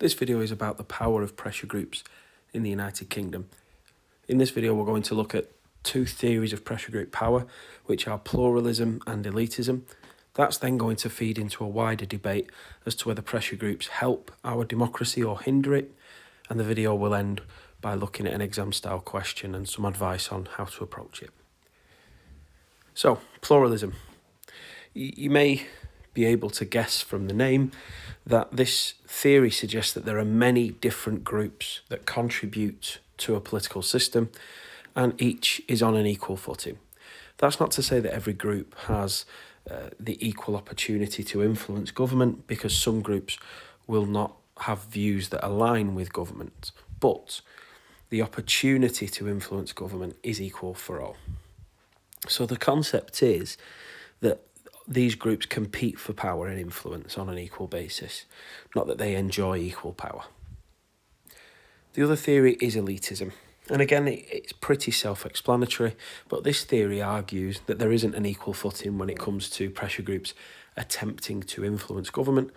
This video is about the power of pressure groups in the United Kingdom. In this video, we're going to look at two theories of pressure group power, which are pluralism and elitism. That's then going to feed into a wider debate as to whether pressure groups help our democracy or hinder it. And the video will end by looking at an exam-style question and some advice on how to approach it. So, pluralism. You may be able to guess from the name that this theory suggests that there are many different groups that contribute to a political system and each is on an equal footing. That's not to say that every group has the equal opportunity to influence government, because some groups will not have views that align with government, but the opportunity to influence government is equal for all. So the concept is that these groups compete for power and influence on an equal basis, not that they enjoy equal power. The other theory is elitism. And again, it's pretty self-explanatory, but this theory argues that there isn't an equal footing when it comes to pressure groups attempting to influence government.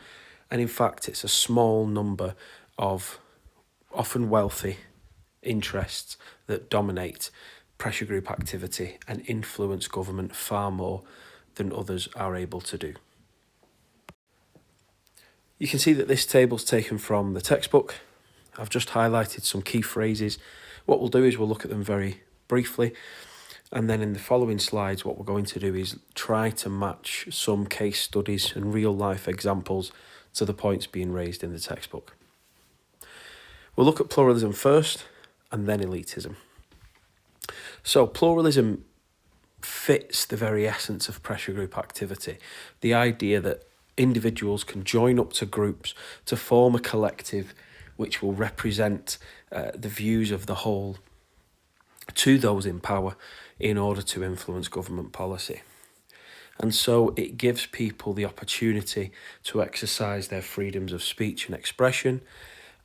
And in fact, it's a small number of often wealthy interests that dominate pressure group activity and influence government far more than others are able to do. You can see that this table's taken from the textbook. I've just highlighted some key phrases. What we'll do is we'll look at them very briefly, and then in the following slides what we're going to do is try to match some case studies and real life examples to the points being raised in the textbook. We'll look at pluralism first and then elitism. So pluralism fits the very essence of pressure group activity, the idea that individuals can join up to groups to form a collective which will represent the views of the whole to those in power in order to influence government policy. And so it gives people the opportunity to exercise their freedoms of speech and expression.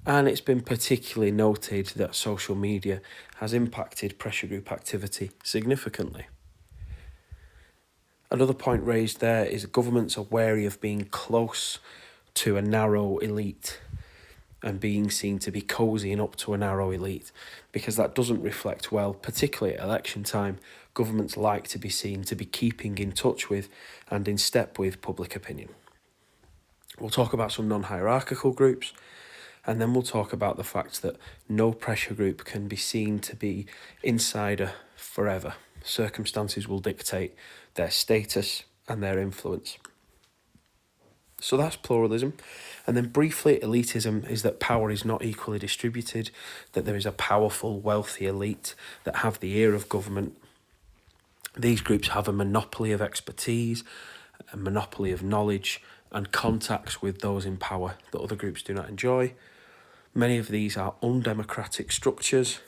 And it's been particularly noted that social media has impacted pressure group activity significantly. Another point raised there is governments are wary of being close to a narrow elite and being seen to be cozying up to a narrow elite, because that doesn't reflect well, particularly at election time. Governments like to be seen to be keeping in touch with and in step with public opinion. We'll talk about some non-hierarchical groups, and then we'll talk about the fact that no pressure group can be seen to be insider forever. Circumstances will dictate their status and their influence. So that's pluralism. And then briefly, elitism is that power is not equally distributed, that there is a powerful, wealthy elite that have the ear of government. These groups have a monopoly of expertise, a monopoly of knowledge and contacts with those in power that other groups do not enjoy. Many of these are undemocratic structures,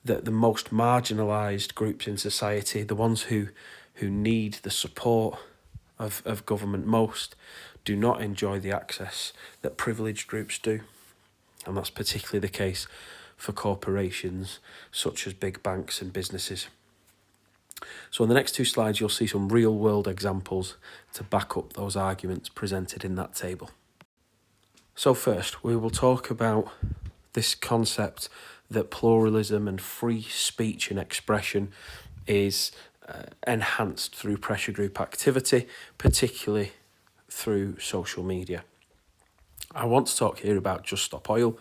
that the most marginalised groups in society, the ones who need the support of government most, do not enjoy the access that privileged groups do. And that's particularly the case for corporations such as big banks and businesses. So in the next two slides, you'll see some real world examples to back up those arguments presented in that table. So first, we will talk about this concept that pluralism and free speech and expression is enhanced through pressure group activity, particularly through social media. I want to talk here about Just Stop Oil.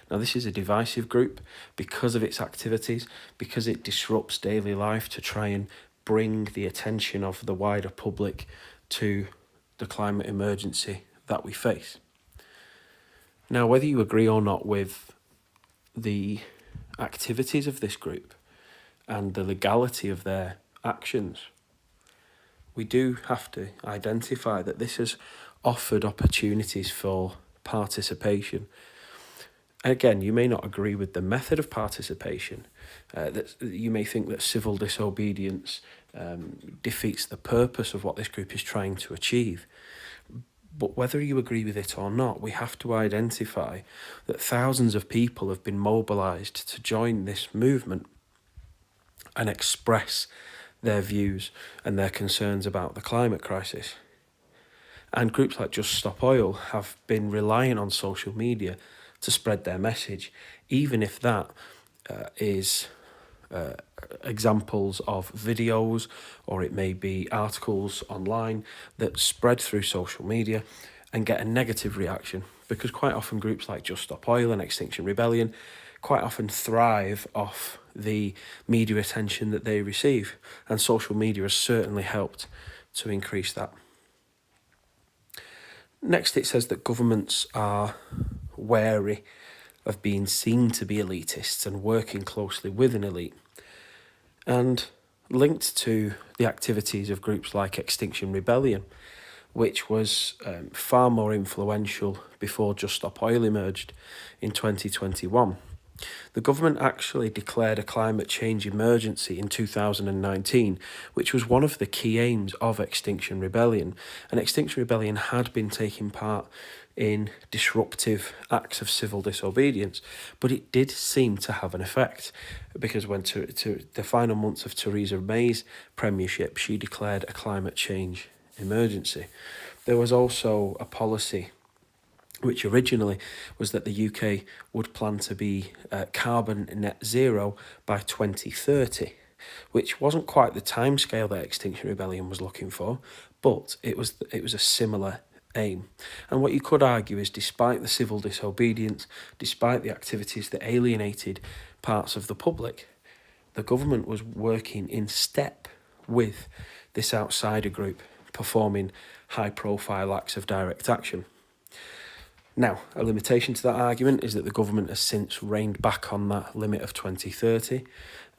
Now, this is a divisive group because of its activities, because it disrupts daily life to try and bring the attention of the wider public to the climate emergency that we face. Now, whether you agree or not with the activities of this group and the legality of their actions, we do have to identify that this has offered opportunities for participation. Again, you may not agree with the method of participation. That you may think that civil disobedience defeats the purpose of what this group is trying to achieve. But whether you agree with it or not, we have to identify that thousands of people have been mobilised to join this movement and express their views and their concerns about the climate crisis. And groups like Just Stop Oil have been relying on social media to spread their message, even if that is examples of videos, or it may be articles online that spread through social media and get a negative reaction, because quite often groups like Just Stop Oil and Extinction Rebellion quite often thrive off the media attention that they receive, and social media has certainly helped to increase that. Next, it says that governments are wary of being seen to be elitists and working closely with an elite. And linked to the activities of groups like Extinction Rebellion, which was far more influential before Just Stop Oil emerged in 2021. The government actually declared a climate change emergency in 2019, which was one of the key aims of Extinction Rebellion. And Extinction Rebellion had been taking part in disruptive acts of civil disobedience, but it did seem to have an effect, because when to the final months of Theresa May's premiership, she declared a climate change emergency. There was also a policy which originally was that the UK would plan to be carbon net zero by 2030, which wasn't quite the timescale that Extinction Rebellion was looking for, but it was a similar aim. And what you could argue is, despite the civil disobedience, despite the activities that alienated parts of the public, the government was working in step with this outsider group, performing high-profile acts of direct action. Now, a limitation to that argument is that the government has since reined back on that limit of 2030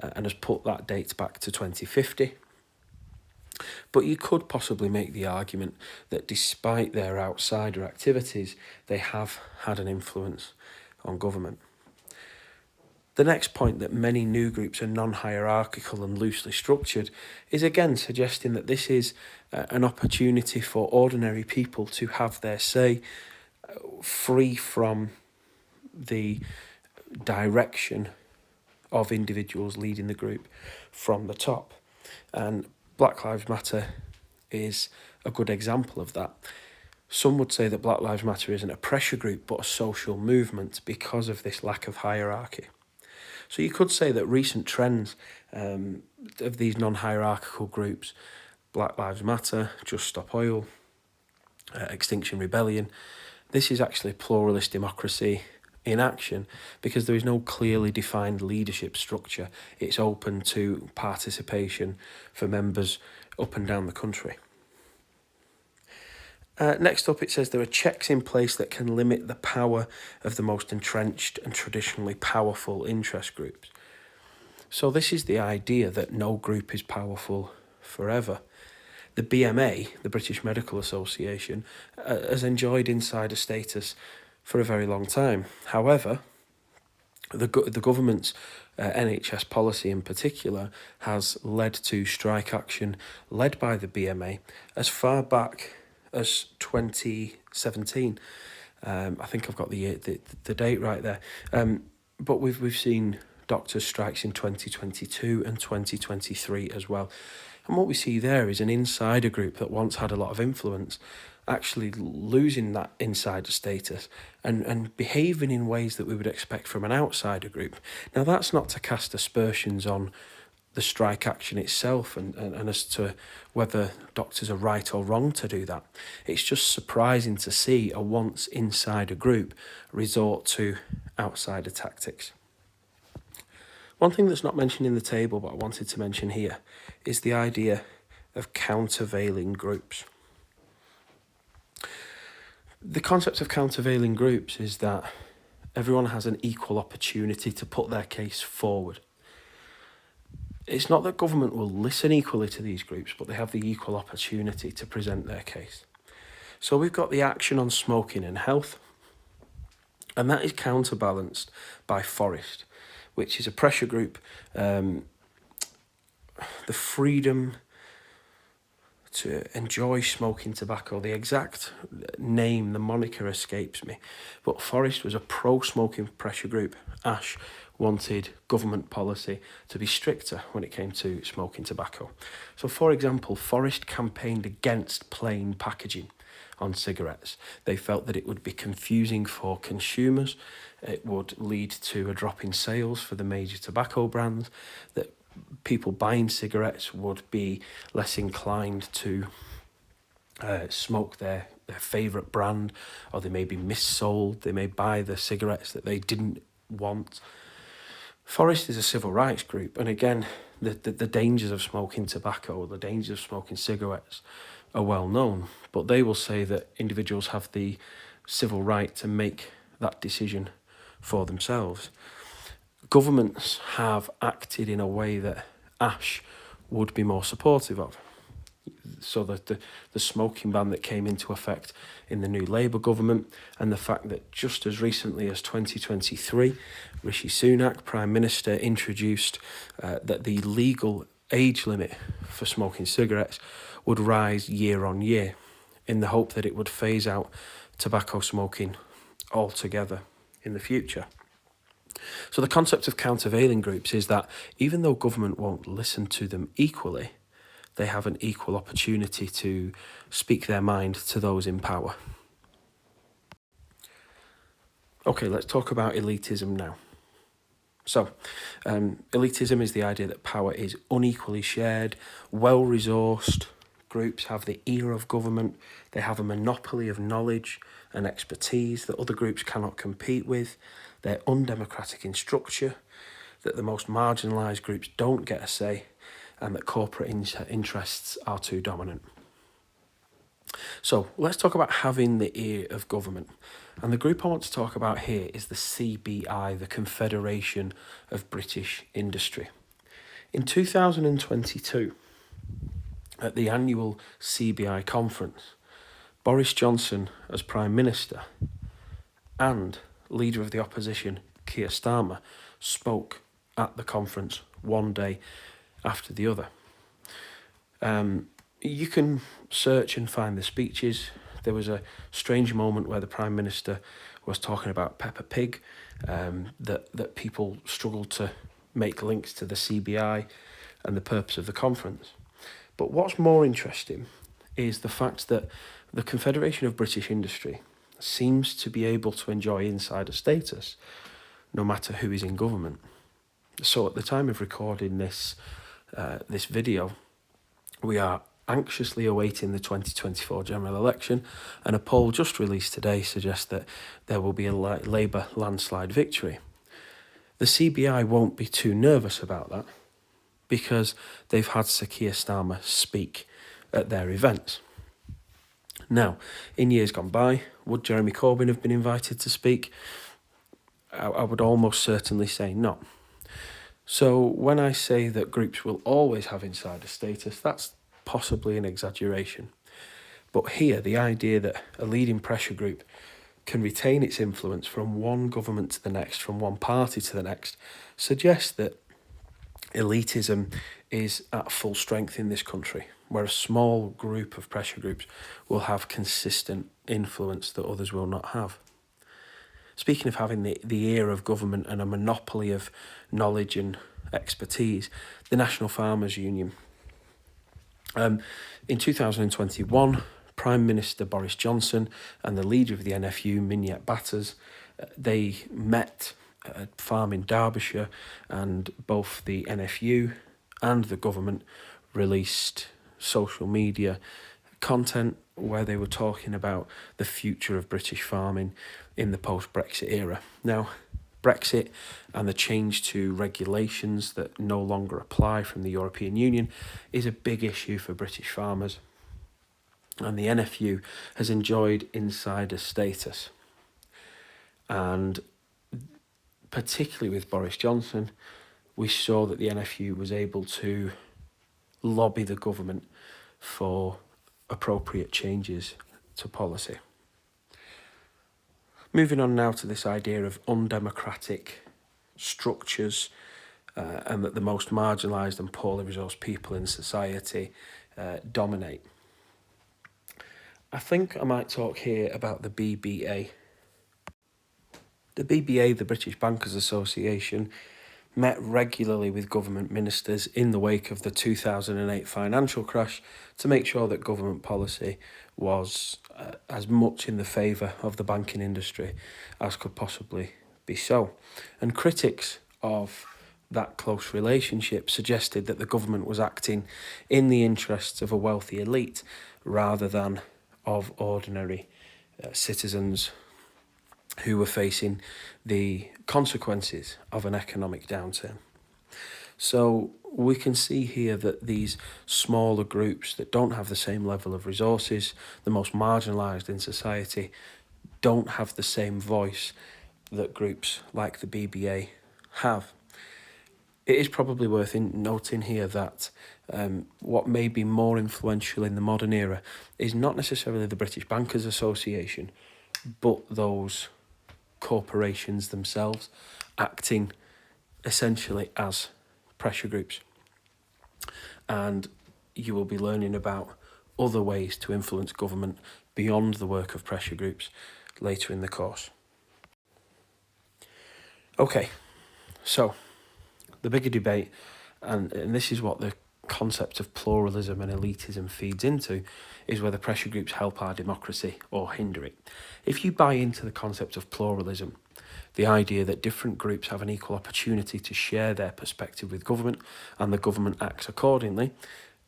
and has put that date back to 2050. But you could possibly make the argument that despite their outsider activities, they have had an influence on government. The next point, that many new groups are non-hierarchical and loosely structured, is again suggesting that this is an opportunity for ordinary people to have their say, free from the direction of individuals leading the group from the top. And Black Lives Matter is a good example of that. Some would say that Black Lives Matter isn't a pressure group but a social movement because of this lack of hierarchy. So you could say that recent trends of these non-hierarchical groups, Black Lives Matter, Just Stop Oil, Extinction Rebellion, this is actually pluralist democracy in action, because there is no clearly defined leadership structure. It's open to participation for members up and down the country. Next up, it says there are checks in place that can limit the power of the most entrenched and traditionally powerful interest groups. So this is the idea that no group is powerful forever. The BMA, the British Medical Association, has enjoyed insider status for a very long time. However, the government's NHS policy in particular has led to strike action led by the BMA as far back as 2017. I think I've got the date right there. But we've seen doctors' strikes in 2022 and 2023 as well. And what we see there is an insider group that once had a lot of influence actually losing that insider status and behaving in ways that we would expect from an outsider group. Now, that's not to cast aspersions on the strike action itself and as to whether doctors are right or wrong to do that. It's just surprising to see a once insider group resort to outsider tactics. One thing that's not mentioned in the table but I wanted to mention here is the idea of countervailing groups. The concept of countervailing groups is that everyone has an equal opportunity to put their case forward. It's not that government will listen equally to these groups, but they have the equal opportunity to present their case. So we've got the Action on Smoking and Health, and that is counterbalanced by Forest, which is a pressure group. The freedom to enjoy smoking tobacco, the exact name, the moniker escapes me, but Forest was a pro-smoking pressure group. Ash wanted government policy to be stricter when it came to smoking tobacco. So, for example, Forest campaigned against plain packaging on cigarettes. They felt that it would be confusing for consumers, it would lead to a drop in sales for the major tobacco brands, that people buying cigarettes would be less inclined to smoke their favourite brand, or they may be missold, they may buy the cigarettes that they didn't want. Forest is a civil rights group, and again, the dangers of smoking tobacco, the dangers of smoking cigarettes are well known, but they will say that individuals have the civil right to make that decision for themselves. Governments have acted in a way that Ash would be more supportive of. So that the smoking ban that came into effect in the new Labour government, and the fact that just as recently as 2023, Rishi Sunak, Prime Minister, introduced that the legal age limit for smoking cigarettes would rise year on year, in the hope that it would phase out tobacco smoking altogether in the future. So the concept of countervailing groups is that even though government won't listen to them equally, they have an equal opportunity to speak their mind to those in power. Okay, let's talk about elitism now. So, elitism is the idea that power is unequally shared, well-resourced. Groups have the ear of government, they have a monopoly of knowledge and expertise that other groups cannot compete with, they're undemocratic in structure, that the most marginalised groups don't get a say, and that corporate interests are too dominant. So let's talk about having the ear of government. And the group I want to talk about here is the CBI, the Confederation of British Industry. In 2022, at the annual CBI conference, Boris Johnson as Prime Minister and Leader of the Opposition, Keir Starmer, spoke at the conference one day after the other. You can search and find the speeches. There was a strange moment where the Prime Minister was talking about Peppa Pig, that people struggled to make links to the CBI and the purpose of the conference. But what's more interesting is the fact that the Confederation of British Industry seems to be able to enjoy insider status no matter who is in government. So at the time of recording this video, we are anxiously awaiting the 2024 general election, and a poll just released today suggests that there will be a Labour landslide victory. The CBI won't be too nervous about that because they've had Sir Keir Starmer speak at their events. Now, in years gone by, would Jeremy Corbyn have been invited to speak? I would almost certainly say not. So when I say that groups will always have insider status, that's possibly an exaggeration. But here, the idea that a leading pressure group can retain its influence from one government to the next, from one party to the next, suggests that elitism is at full strength in this country, where a small group of pressure groups will have consistent influence that others will not have. Speaking of having the ear of government and a monopoly of knowledge and expertise, the National Farmers Union. In 2021, Prime Minister Boris Johnson and the leader of the NFU, Mignette Batters, they met at a farm in Derbyshire, and both the NFU and the government released social media content where they were talking about the future of British farming in the post-Brexit era. Now, Brexit and the change to regulations that no longer apply from the European Union is a big issue for British farmers, and the NFU has enjoyed insider status. And particularly with Boris Johnson, we saw that the NFU was able to lobby the government for appropriate changes to policy. Moving on now to this idea of undemocratic structures and that the most marginalised and poorly resourced people in society dominate. I think I might talk here about the BBA. The BBA, the British Bankers Association, met regularly with government ministers in the wake of the 2008 financial crash to make sure that government policy was as much in the favour of the banking industry as could possibly be so. And critics of that close relationship suggested that the government was acting in the interests of a wealthy elite rather than of ordinary citizens who were facing the consequences of an economic downturn. So we can see here that these smaller groups that don't have the same level of resources, the most marginalised in society, don't have the same voice that groups like the BBA have. It is probably worth noting here that what may be more influential in the modern era is not necessarily the British Bankers Association, but those corporations themselves acting essentially as pressure groups. And you will be learning about other ways to influence government beyond the work of pressure groups later in the course. Okay, so the bigger debate, and this is what the concept of pluralism and elitism feeds into, is whether pressure groups help our democracy or hinder it. If you buy into the concept of pluralism, the idea that different groups have an equal opportunity to share their perspective with government and the government acts accordingly,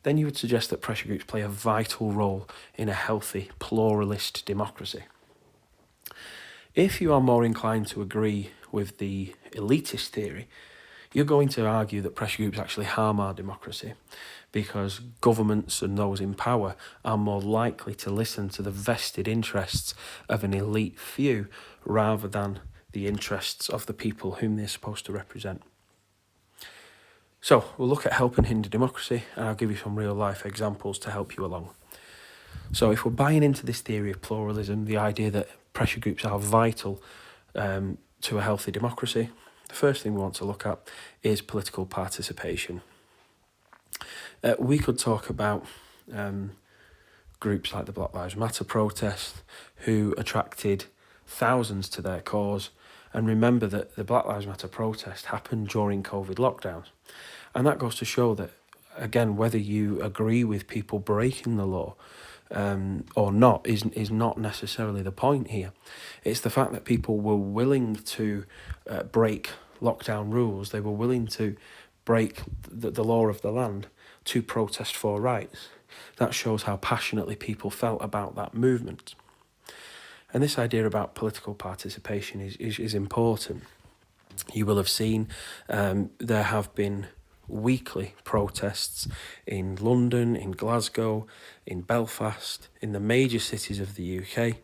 then you would suggest that pressure groups play a vital role in a healthy, pluralist democracy. If you are more inclined to agree with the elitist theory, you're going to argue that pressure groups actually harm our democracy because governments and those in power are more likely to listen to the vested interests of an elite few rather than the interests of the people whom they're supposed to represent. So we'll look at help and hinder democracy, and I'll give you some real life examples to help you along. So if we're buying into this theory of pluralism, the idea that pressure groups are vital to a healthy democracy, the first thing we want to look at is political participation. We could talk about groups like the Black Lives Matter protest who attracted thousands to their cause. And remember that the Black Lives Matter protest happened during COVID lockdowns. And that goes to show that, again, whether you agree with people breaking the law or not is not necessarily the point here. It's the fact that people were willing to break lockdown rules. They were willing to break the law of the land to protest for rights. That shows how passionately people felt about that movement. And this idea about political participation is important. You will have seen there have been weekly protests in London, in Glasgow, in Belfast, in the major cities of the UK,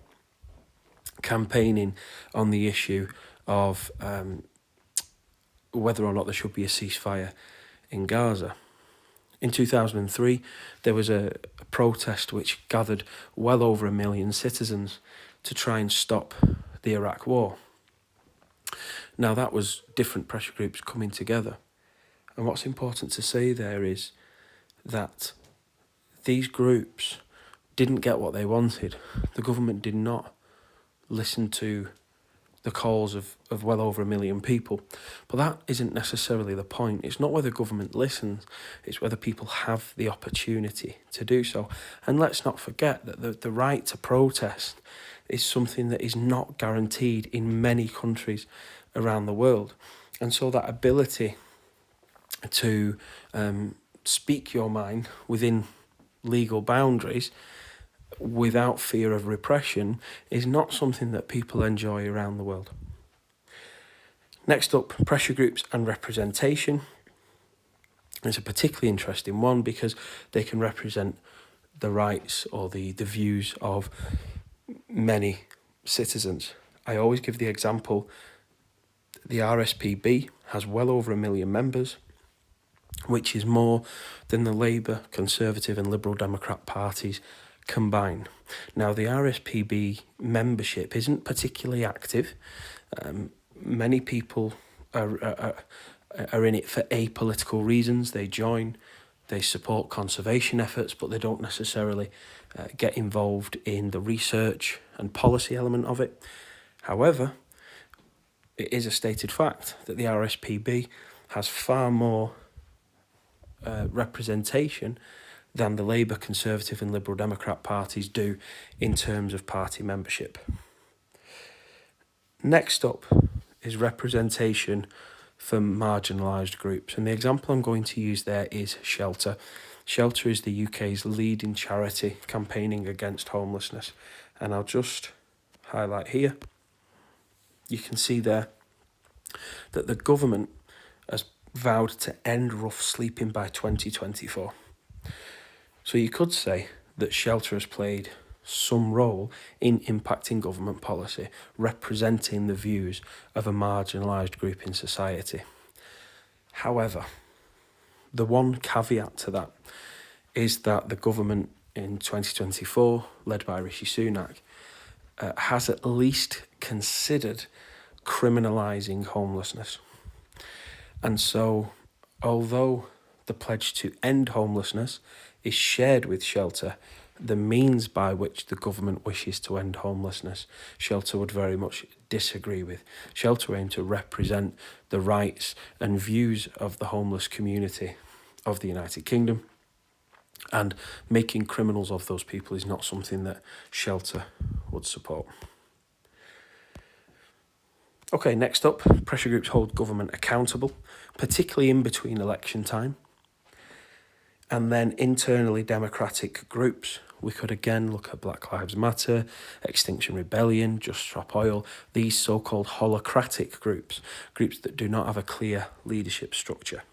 campaigning on the issue of whether or not there should be a ceasefire in Gaza. In 2003, there was a protest which gathered well over 1 million citizens to try and stop the Iraq war. Now, that was different pressure groups coming together. And what's important to say there is that these groups didn't get what they wanted. The government did not listen to the calls of well over 1 million people. But that isn't necessarily the point. It's not whether government listens, it's whether people have the opportunity to do so. And let's not forget that the right to protest is something that is not guaranteed in many countries around the world. And so that ability to speak your mind within legal boundaries without fear of repression is not something that people enjoy around the world. Next up, pressure groups and representation. It's a particularly interesting one because they can represent the rights or the views of many citizens. I always give the example, the RSPB has well over 1 million members, which is more than the Labour, Conservative and Liberal Democrat parties combined. Now, the RSPB membership isn't particularly active. Many people are in it for apolitical reasons. They join, they support conservation efforts, but they don't necessarily get involved in the research and policy element of it. However, it is a stated fact that the RSPB has far more representation than the Labour, Conservative and Liberal Democrat parties do in terms of party membership. Next up is representation for marginalised groups, and the example I'm going to use there is Shelter. Shelter is the UK's leading charity campaigning against homelessness, and I'll just highlight here. You can see there that the government has vowed to end rough sleeping by 2024. So you could say that Shelter has played some role in impacting government policy, representing the views of a marginalised group in society. However, the one caveat to that is that the government in 2024, led by Rishi Sunak, has at least considered criminalising homelessness. And so, although the pledge to end homelessness is shared with Shelter, the means by which the government wishes to end homelessness, Shelter would very much disagree with. Shelter aim to represent the rights and views of the homeless community of the United Kingdom, and making criminals of those people is not something that Shelter would support. Okay, next up, pressure groups hold government accountable, particularly in between election time. And then internally democratic groups. We could again look at Black Lives Matter, Extinction Rebellion, Just Stop Oil, these so-called holocratic groups that do not have a clear leadership structure.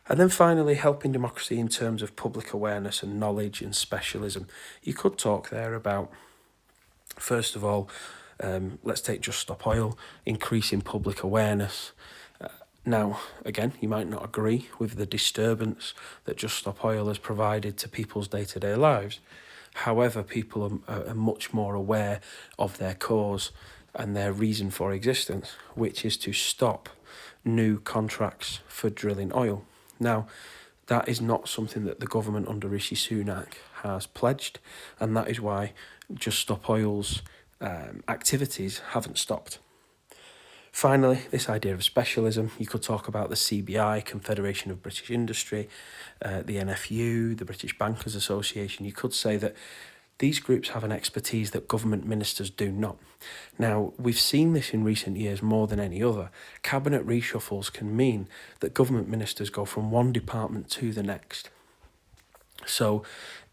And then finally, helping democracy in terms of public awareness and knowledge and specialism. You could talk there about, first of all, let's take Just Stop Oil, increasing public awareness. Now, again, you might not agree with the disturbance that Just Stop Oil has provided to people's day-to-day lives. However, people are much more aware of their cause and their reason for existence, which is to stop new contracts for drilling oil. Now, that is not something that the government under Rishi Sunak has pledged, and that is why Just Stop Oil's activities haven't stopped. Finally, this idea of specialism, you could talk about the CBI, Confederation of British Industry, the NFU, the British Bankers Association. You could say that these groups have an expertise that government ministers do not. Now, we've seen this in recent years more than any other. Cabinet reshuffles can mean that government ministers go from one department to the next. So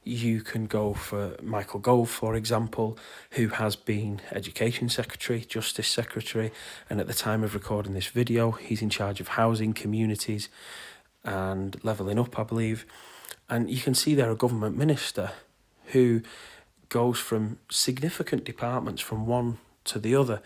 you can go for Michael Gove, for example, who has been Education Secretary, Justice Secretary, and at the time of recording this video, he's in charge of housing, communities, and levelling up, I believe. And you can see there a government minister who goes from significant departments from one to the other.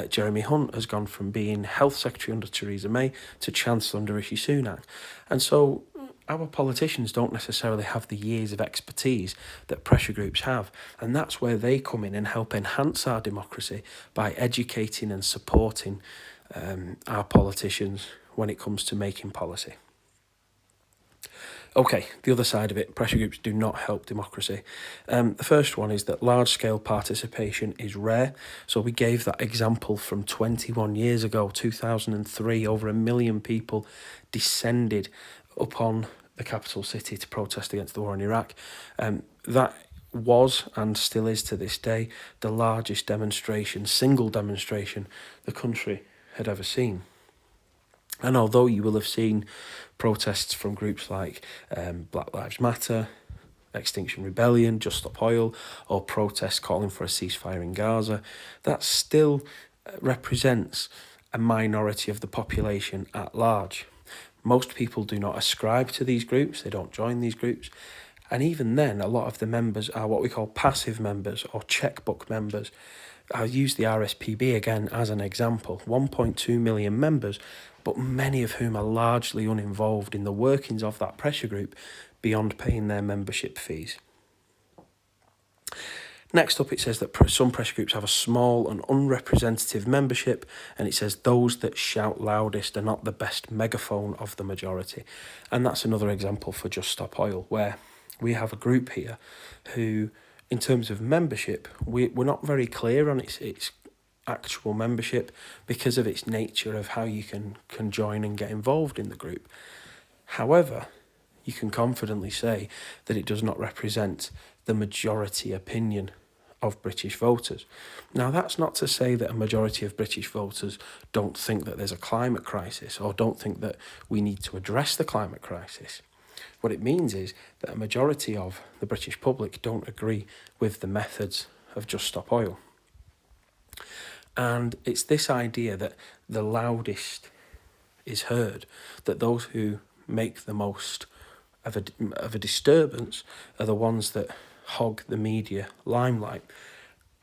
Jeremy Hunt has gone from being Health Secretary under Theresa May to Chancellor under Rishi Sunak. And so our politicians don't necessarily have the years of expertise that pressure groups have. And that's where they come in and help enhance our democracy by educating and supporting our politicians when it comes to making policy. Okay, the other side of it, pressure groups do not help democracy. The first one is that large-scale participation is rare. So we gave that example from 21 years ago, 2003, over 1 million people descended upon the capital city to protest against the war in Iraq. That was and still is to this day the largest demonstration, single demonstration the country had ever seen. And although you will have seen protests from groups like Black Lives Matter, Extinction Rebellion, Just Stop Oil, or protests calling for a ceasefire in Gaza, that still represents a minority of the population at large. Most people do not ascribe to these groups, they don't join these groups, and even then a lot of the members are what we call passive members or checkbook members. I'll use the RSPB again as an example, 1.2 million members, but many of whom are largely uninvolved in the workings of that pressure group beyond paying their membership fees. Next up, it says that some pressure groups have a small and unrepresentative membership, and it says those that shout loudest are not the best megaphone of the majority. And that's another example for Just Stop Oil, where we have a group here who, in terms of membership, we're not very clear on its actual membership because of its nature of how you can join and get involved in the group. However, you can confidently say that it does not represent the majority opinion of British voters. Now, that's not to say that a majority of British voters don't think that there's a climate crisis or don't think that we need to address the climate crisis. What it means is that a majority of the British public don't agree with the methods of Just Stop Oil. And it's this idea that the loudest is heard, that those who make the most of a disturbance are the ones that hog the media limelight.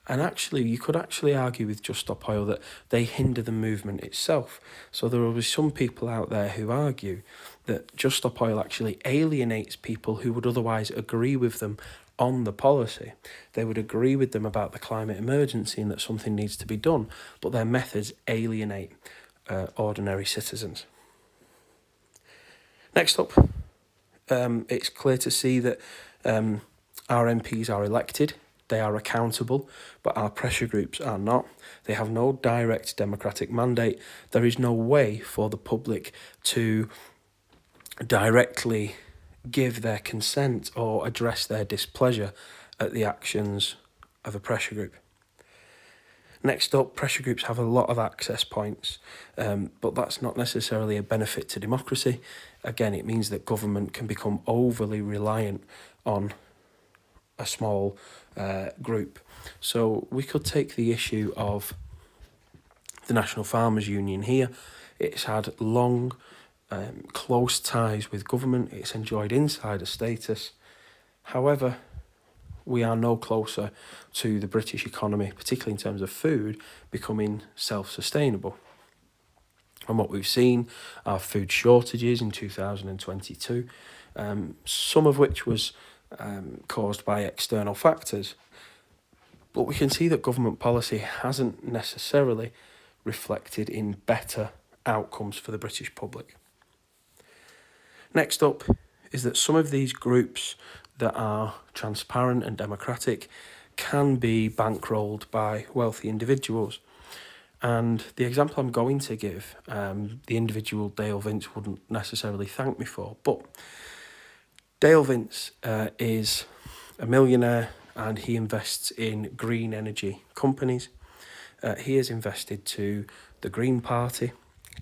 And actually, you could actually argue with Just Stop Oil that they hinder the movement itself. So there will be some people out there who argue that Just Stop Oil actually alienates people who would otherwise agree with them on the policy. They would agree with them about the climate emergency and that something needs to be done, but their methods alienate ordinary citizens. Next up, it's clear to see that our MPs are elected, they are accountable, but our pressure groups are not. They have no direct democratic mandate. There is no way for the public to directly give their consent or address their displeasure at the actions of a pressure group. Next up, pressure groups have a lot of access points, but that's not necessarily a benefit to democracy. Again, it means that government can become overly reliant on a small group. So we could take the issue of the National Farmers Union here. It's had long, close ties with government. It's enjoyed insider status. However, we are no closer to the British economy, particularly in terms of food, becoming self-sustainable. And what we've seen are food shortages in 2022, some of which was caused by external factors. But we can see that government policy hasn't necessarily reflected in better outcomes for the British public. Next up is that some of these groups that are transparent and democratic can be bankrolled by wealthy individuals. And the example I'm going to give, the individual Dale Vince wouldn't necessarily thank me for, but Dale Vince is a millionaire and he invests in green energy companies. He has invested to the Green Party,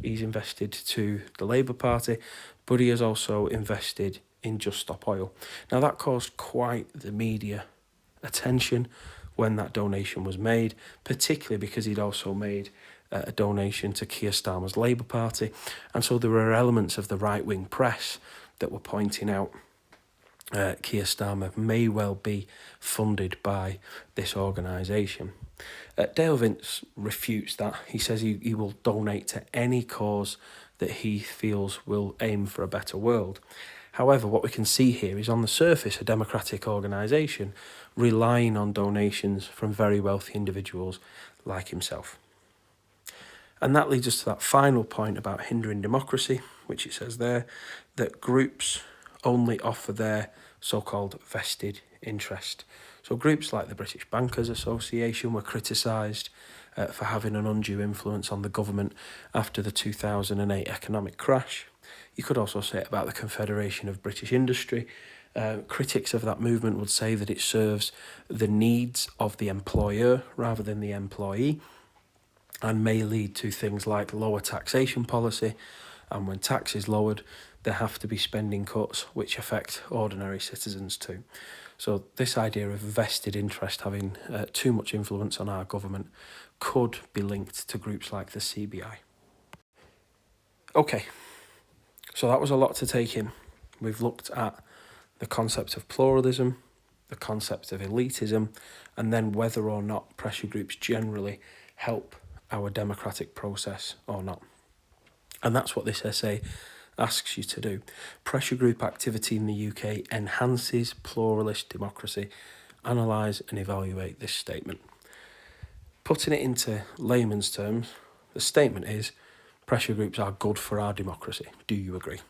he's invested to the Labour Party, but he has also invested in Just Stop Oil. Now that caused quite the media attention when that donation was made, particularly because he'd also made a donation to Keir Starmer's Labour Party. And so there were elements of the right-wing press that were pointing out Keir Starmer may well be funded by this organisation. Dale Vince refutes that. He says he will donate to any cause that he feels will aim for a better world. However, what we can see here is on the surface a democratic organisation relying on donations from very wealthy individuals like himself. And that leads us to that final point about hindering democracy, which it says there, that groups only offer their so-called vested interest. So groups like the British Bankers Association were criticised for having an undue influence on the government after the 2008 economic crash. You could also say it about the Confederation of British Industry. Critics of that movement would say that it serves the needs of the employer rather than the employee and may lead to things like lower taxation policy. And when tax is lowered, there have to be spending cuts which affect ordinary citizens too. So this idea of vested interest having too much influence on our government could be linked to groups like the CBI. Okay, so that was a lot to take in. We've looked at the concept of pluralism, the concept of elitism, and then whether or not pressure groups generally help our democratic process or not. And that's what this essay asks you to do. Pressure group activity in the UK enhances pluralist democracy. Analyse and evaluate this statement. Putting it into layman's terms, the statement is, pressure groups are good for our democracy. Do you agree?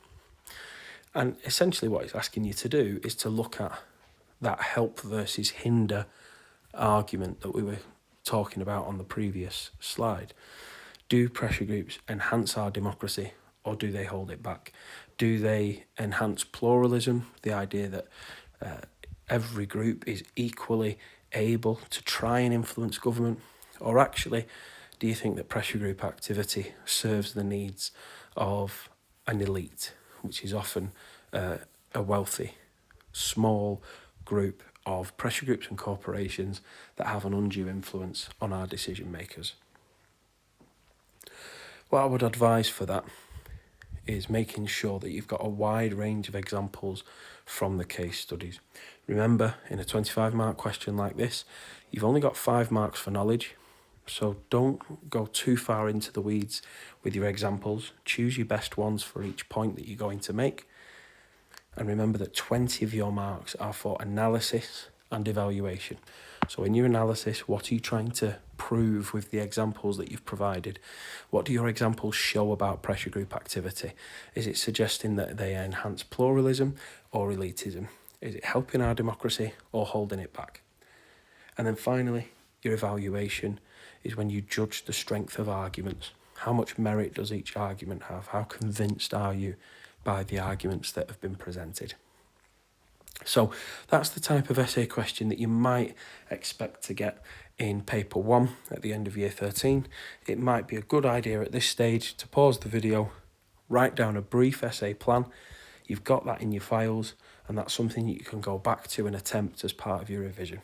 And essentially what it's asking you to do is to look at that help versus hinder argument that we were talking about on the previous slide. Do pressure groups enhance our democracy, or do they hold it back? Do they enhance pluralism, the idea that every group is equally able to try and influence government? Or actually, do you think that pressure group activity serves the needs of an elite, which is often a wealthy, small group of pressure groups and corporations that have an undue influence on our decision makers? What I would advise for that is making sure that you've got a wide range of examples from the case studies. Remember, in a 25-mark question like this, you've only got 5 marks for knowledge, so don't go too far into the weeds with your examples. Choose your best ones for each point that you're going to make. And remember that 20 of your marks are for analysis and evaluation. So in your analysis, what are you trying to prove with the examples that you've provided? What do your examples show about pressure group activity? Is it suggesting that they enhance pluralism or elitism? Is it helping our democracy or holding it back? And then finally, your evaluation is when you judge the strength of arguments. How much merit does each argument have? How convinced are you by the arguments that have been presented? So that's the type of essay question that you might expect to get in paper 1 at the end of year 13. It might be a good idea at this stage to pause the video, write down a brief essay plan. You've got that in your files, and that's something you can go back to and attempt as part of your revision.